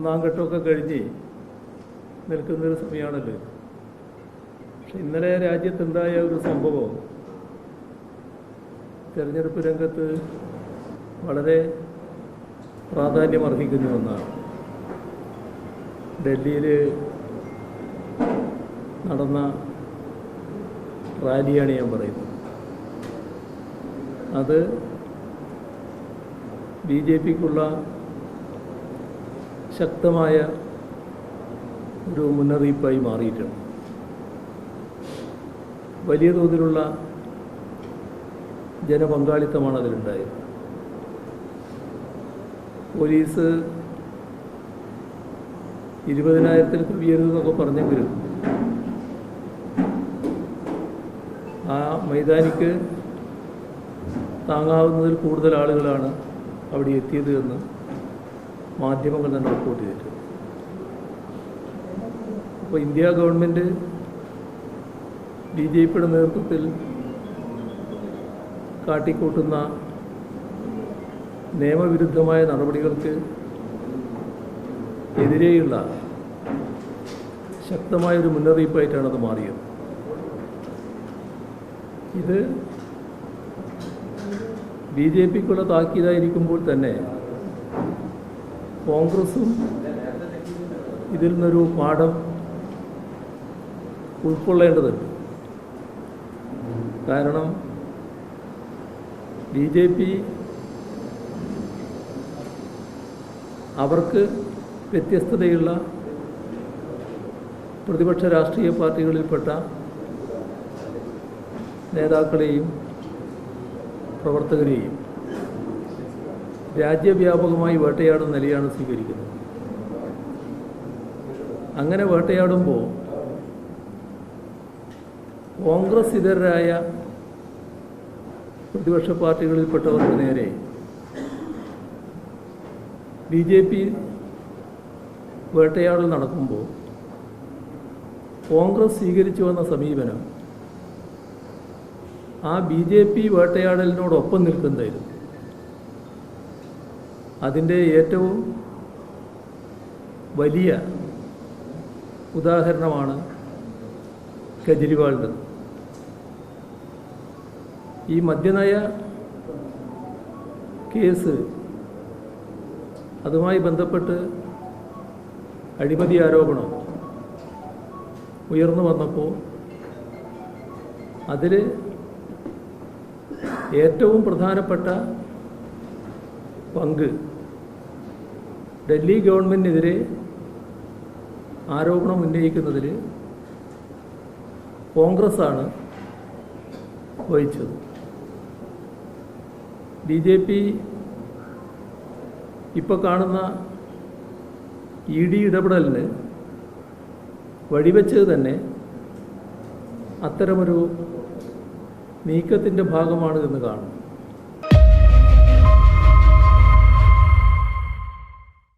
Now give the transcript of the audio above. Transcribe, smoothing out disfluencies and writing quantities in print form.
ഒന്നാം ഘട്ടമൊക്കെ കഴിഞ്ഞ് നിൽക്കുന്നൊരു സമയമാണല്ലോ. പക്ഷെ ഇന്നലെ രാജ്യത്തുണ്ടായ ഒരു സംഭവം തെരഞ്ഞെടുപ്പ് രംഗത്ത് വളരെ പ്രാധാന്യമർഹിക്കുന്ന ഒന്നാണ്. ഡൽഹിയിൽ നടന്ന റാലിയാണ് ഞാൻ പറയുന്നത്. അത് ബി ജെ പിക്കുള്ള ശക്തമായ ഒരു മുന്നറിയിപ്പായി മാറിയിട്ടുണ്ട്. വലിയ തോതിലുള്ള ജനപങ്കാളിത്തമാണ് അതിലുണ്ടായത്. പോലീസ് 20,000-ൽ കവിയരുതെന്നൊക്കെ പറഞ്ഞെങ്കിലും ആ മൈതാനിക്ക് താങ്ങാവുന്നതിൽ കൂടുതൽ ആളുകളാണ് അവിടെ എത്തിയത് എന്ന് മാധ്യമങ്ങൾ തന്നെ റിപ്പോർട്ട് ചെയ്തിട്ടുണ്ട്. അപ്പോൾ ഇന്ത്യ ഗവൺമെൻറ് ബി ജെ പിയുടെ നേതൃത്വത്തിൽ കാട്ടിക്കൂട്ടുന്ന നിയമവിരുദ്ധമായ നടപടികൾക്ക് എതിരെയുള്ള ശക്തമായൊരു മുന്നറിയിപ്പായിട്ടാണ് അത് മാറിയത്. ഇത് ബി ജെ പിക്കുള്ള താക്കീതായിരിക്കുമ്പോൾ തന്നെ കോൺഗ്രസും ഇതിൽ നിന്നൊരു പാഠം ഉൾക്കൊള്ളേണ്ടതുണ്ട്. കാരണം ബി ജെ പി അവർക്ക് വ്യത്യസ്തതയുള്ള പ്രതിപക്ഷ രാഷ്ട്രീയ പാർട്ടികളിൽപ്പെട്ട നേതാക്കളെയും പ്രവർത്തകരെയും രാജ്യവ്യാപകമായി വേട്ടയാടുന്ന നിലയാണ് സ്വീകരിക്കുന്നത്. അങ്ങനെ വേട്ടയാടുമ്പോൾ കോൺഗ്രസ് ഇതരായ പ്രതിപക്ഷ പാർട്ടികളിൽപ്പെട്ടവർക്ക് നേരെ ബി ജെ പി വേട്ടയാടൽ നടക്കുമ്പോൾ കോൺഗ്രസ് സ്വീകരിച്ചു വന്ന സമീപനം ആ ബി ജെ പി വേട്ടയാടലിനോടൊപ്പം നിൽക്കുന്നതായിരുന്നു. അതിൻ്റെ ഏറ്റവും വലിയ ഉദാഹരണമാണ് കെജ്രിവാളിൻ്റെ. ഈ മദ്യനയ കേസ്, അതുമായി ബന്ധപ്പെട്ട് അഴിമതി ആരോപണം ഉയർന്നു വന്നപ്പോൾ അതിൽ ഏറ്റവും പ്രധാനപ്പെട്ട പങ്ക് ഡൽഹി ഗവൺമെൻറ്റിനെതിരെ ആരോപണം ഉന്നയിക്കുന്നതിൽ കോൺഗ്രസ്സാണ് വഹിച്ചത്. ബി ജെ പി ഇപ്പോൾ കാണുന്ന ഇ ഡി ഇടപെടലിന് വഴിവെച്ചത് തന്നെ അത്തരമൊരു നീക്കത്തിൻ്റെ ഭാഗമാണ് എന്ന് കാണും.